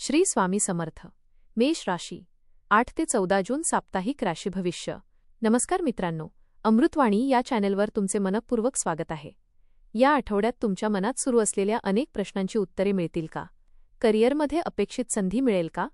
श्री स्वामी समर्थ. मेष राशी 8 ते 14 जून साप्ताहिक राशी भविष्य. नमस्कार मित्रांनो, अमृतवाणी या चॅनेलवर तुमचे मनःपूर्वक स्वागत आहे. या आठवड्यात तुमच्या मनात सुरू असलेल्या अनेक प्रश्नांची उत्तरे मिळतील का? करिअरमध्ये अपेक्षित संधी मिळेल का?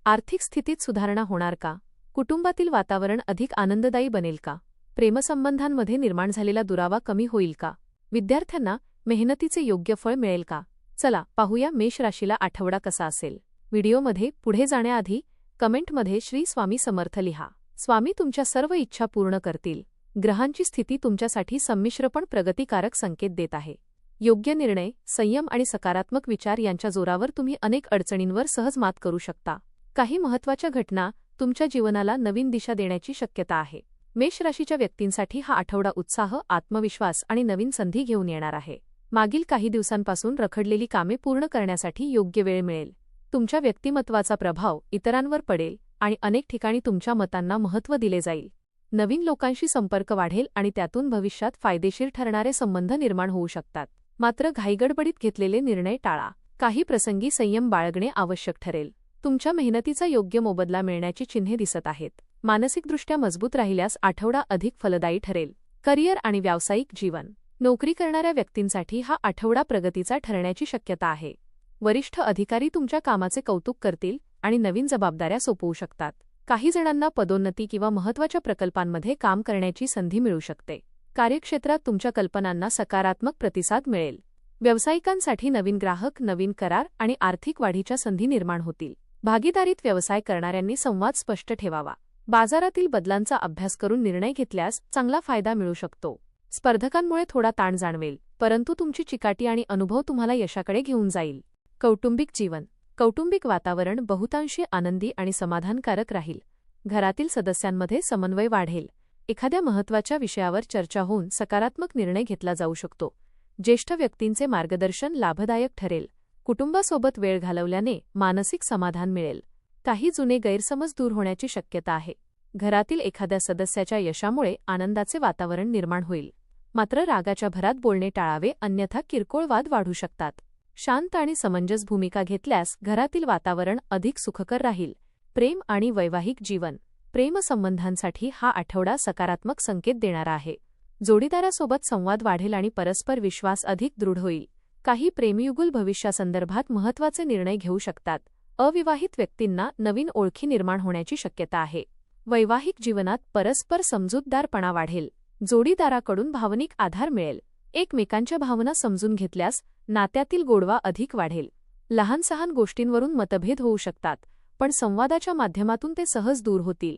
आर्थिक स्थितीत सुधारणा होणार का? कुटुंबातील वातावरण अधिक आनंददायी बनेल का? प्रेमसंबंधांमध्ये निर्माण झालेला दुरावा कमी होईल का? विद्यार्थ्यांना मेहनतीचे योग्य फळ मिळेल का? चला पाहूया मेष राशीला आठवडा कसा असेल. व्हिडिओमध्ये पुढे जाण्याआधी कमेंटमध्ये श्री स्वामी समर्थ लिहा. स्वामी तुमच्या सर्व इच्छा पूर्ण करतील. ग्रहांची स्थिती तुमच्यासाठी संमिश्र पण प्रगतिकारक संकेत देत आहे. योग्य निर्णय, संयम आणि सकारात्मक विचार यांच्या जोरावर तुम्ही अनेक अडचणींवर सहज मात करू शकता. काही महत्त्वाच्या घटना तुमच्या जीवनाला नवीन दिशा देण्याची शक्यता आहे. मेष राशीच्या व्यक्तींसाठी हा आठवडा उत्साह, आत्मविश्वास आणि नवीन संधी घेऊन येणार आहे. मागील काही दिवसांपासून रखडलेली कामे पूर्ण करण्यासाठी योग्य वेळ मिळेल. तुमच्या व्यक्तिमत्वाचा प्रभाव इतरांवर पडेल आणि अनेक ठिकाणी तुमच्या मतांना महत्त्व दिले जाईल. नवीन लोकांशी संपर्क वाढेल आणि त्यातून भविष्यात फायदेशीर ठरणारे संबंध निर्माण होऊ शकतात. मात्र घाईगडबडीत घेतलेले निर्णय टाळा. काही प्रसंगी संयम बाळगणे आवश्यक ठरेल. तुमच्या मेहनतीचा योग्य मोबदला मिळण्याची चिन्हे दिसत आहेत. मानसिकदृष्ट्या मजबूत राहिल्यास आठवडा अधिक फलदायी ठरेल. करिअर आणि व्यावसायिक जीवन. नोकरी करणाऱ्या व्यक्तींसाठी हा आठवडा प्रगतीचा ठरण्याची शक्यता आहे. वरिष्ठ अधिकारी तुमच्या कामाचे कौतुक करतील आणि नवीन जबाबदाऱ्या सोपवू शकतात. काही जणांना पदोन्नती किंवा महत्त्वाच्या प्रकल्पांमध्ये काम करण्याची संधी मिळू शकते. कार्यक्षेत्रात तुमच्या कल्पनांना सकारात्मक प्रतिसाद मिळेल. व्यावसायिकांसाठी नवीन ग्राहक, नवीन करार आणि आर्थिक वाढीच्या संधी निर्माण होतील. भागीदारीत व्यवसाय करणाऱ्यांनी संवाद स्पष्ट ठेवावा. बाजारातील बदलांचा अभ्यास करून निर्णय घेतल्यास चांगला फायदा मिळू शकतो. स्पर्धकांमुळे थोडा ताण जाणवेल, परंतु तुमची चिकाटी आणि अनुभव तुम्हाला यशाकडे घेऊन जाईल. कौटुंबिक जीवन. कौटुंबिक वातावरण बहुतांशी आनंदी आणि समाधानकारक राहील. घरातील सदस्यांमध्ये समन्वय वाढेल. एखाद्या महत्त्वाच्या विषयावर चर्चा होऊन सकारात्मक निर्णय घेतला जाऊ शकतो. ज्येष्ठ व्यक्तींचे मार्गदर्शन लाभदायक ठरेल. कुटुंबासोबत वेळ घालवल्याने मानसिक समाधान मिळेल. काही जुने गैरसमज दूर होण्याची शक्यता आहे. घरातील एखाद्या सदस्याच्या यशामुळे आनंदाचे वातावरण निर्माण होईल. मात्र रागाच्या भरात बोलणे टाळावे, अन्यथा किरकोळ वाद वाढू शकतात. शांत आणि समंजस भूमिका घेतल्यास घरातील वातावरण अधिक सुखकर राहील. प्रेम आणि वैवाहिक जीवन. प्रेमसंबंधांसाठी हा आठवडा सकारात्मक संकेत देणारा आहे. जोडीदारासोबत संवाद वाढेल आणि परस्पर विश्वास अधिक दृढ होईल. काही प्रेमीयुगुल भविष्यासंदर्भात महत्त्वाचे निर्णय घेऊ शकतात. अविवाहित व्यक्तींना नवीन ओळखी निर्माण होण्याची शक्यता आहे. वैवाहिक जीवनात परस्पर समजूतदारपणा वाढेल. जोडीदाराकडून भावनिक आधार मिळेल. एकमेकांच्या भावना समजून घेतल्यास नात्यातील गोडवा अधिक वाढेल. लहान-सहान गोष्टींवरून मतभेद होऊ शकतात, पण संवादाच्या माध्यमातून ते सहज दूर होतील.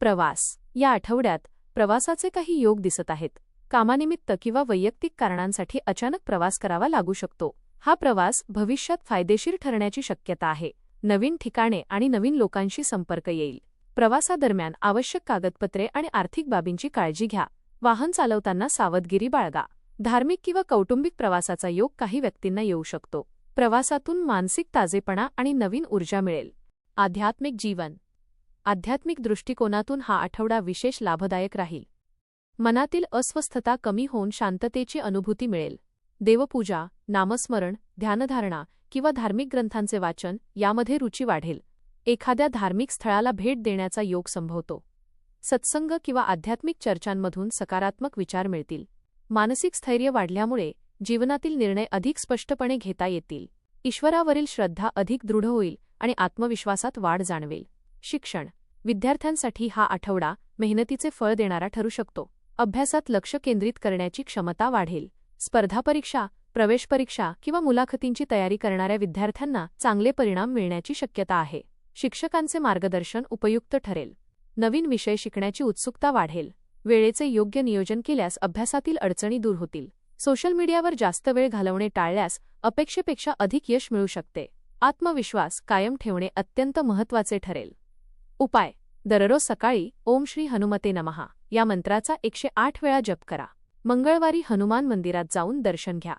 प्रवास. या आठवड्यात प्रवासाचे काही योग दिसत आहेत. कामानिमित्त किंवा वैयक्तिक कारणांसाठी अचानक प्रवास करावा लागू शकतो. हा प्रवास भविष्यात फायदेशीर ठरण्याची शक्यता आहे. नवीन ठिकाणे आणि नवीन लोकांशी संपर्क येईल. प्रवासादरम्यान आवश्यक कागदपत्रे आणि आर्थिक बाबींची काळजी घ्या. वाहन चालवताना सावधगिरी बाळगा. धार्मिक किंवा कौटुंबिक प्रवासाचा योग काही व्यक्तींना येऊ शकतो. प्रवासातून मानसिक ताजेपणा आणि नवीन ऊर्जा मिळेल. आध्यात्मिक जीवन. आध्यात्मिक दृष्टिकोनातून हा आठवडा विशेष लाभदायक राहील. मनातील अस्वस्थता कमी होऊन शांततेची अनुभूती मिळेल. देवपूजा, नामस्मरण, ध्यानधारणा किंवा धार्मिक ग्रंथांचे वाचन यामध्ये रुची वाढेल. एखाद्या धार्मिक स्थळाला भेट देण्याचा योग संभवतो. सत्संग किंवा आध्यात्मिक चर्चांमधून सकारात्मक विचार मिळतील. मानसिक स्थैर्य वाढल्यामुळे जीवनातील निर्णय अधिक स्पष्टपणे घेता येतील. ईश्वरावरील श्रद्धा अधिक दृढ होईल आणि आत्मविश्वासात वाढ जाणवेल. शिक्षण. विद्यार्थ्यांसाठी हा आठवडा मेहनतीचे फळ देणारा ठरू शकतो. अभ्यासात लक्ष केंद्रित करण्याची क्षमता वाढेल. स्पर्धा परीक्षा, प्रवेश परीक्षा किंवा मुलाखतींची तयारी करणाऱ्या विद्यार्थ्यांना चांगले परिणाम मिळण्याची शक्यता आहे. शिक्षकांचे मार्गदर्शन उपयुक्त ठरेल. नवीन विषय शिकण्याची उत्सुकता वाढेल. वेळेचे योग्य नियोजन केल्यास अभ्यासातील अडचणी दूर होतील. सोशल मीडियावर जास्त वेळ घालवणे टाळल्यास अपेक्षेपेक्षा अधिक यश मिळू शकते. आत्मविश्वास कायम ठेवणे अत्यंत महत्त्वाचे ठरेल. उपाय. दररोज सकाळी ओम श्री हनुमते नमः या मंत्राचा 108 वेळा जप करा. मंगळवारी हनुमान मंदिरात जाऊन दर्शन घ्या.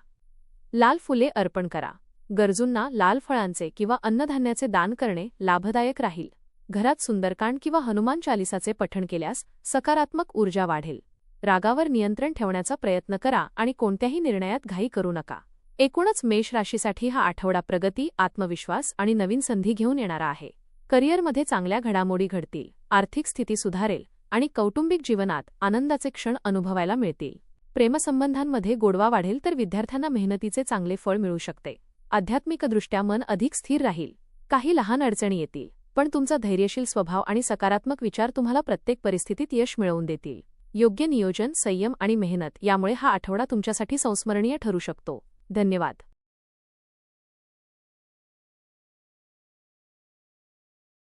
लाल फुले अर्पण करा. गरजूंना लाल फळांचे किंवा अन्नधान्याचे दान करणे लाभदायक राहील. घरात सुंदरकांड किंवा हनुमान चालिसाचे पठण केल्यास सकारात्मक ऊर्जा वाढेल. रागावर नियंत्रण ठेवण्याचा प्रयत्न करा आणि कोणत्याही निर्णयात घाई करू नका. एकूणच मेष राशीसाठी हा आठवडा प्रगती, आत्मविश्वास आणि नवीन संधी घेऊन येणारा आहे. करिअरमध्ये चांगल्या घडामोडी घडतील, आर्थिक स्थिती सुधारेल आणि कौटुंबिक जीवनात आनंदाचे क्षण अनुभवायला मिळतील. प्रेमसंबंधांमध्ये गोडवा वाढेल तर विद्यार्थ्यांना मेहनतीचे चांगले फळ मिळू शकते. आध्यात्मिकदृष्ट्या मन अधिक स्थिर राहील. काही लहान अडचणी येतील, पण तुमचा धैर्यशील स्वभाव आणि सकारात्मक विचार तुम्हाला प्रत्येक परिस्थितीत यश मिळवून देतील. योग्य नियोजन, संयम आणि मेहनत यामुळे हा आठवडा तुमच्यासाठी संस्मरणीय ठरू शकतो. धन्यवाद.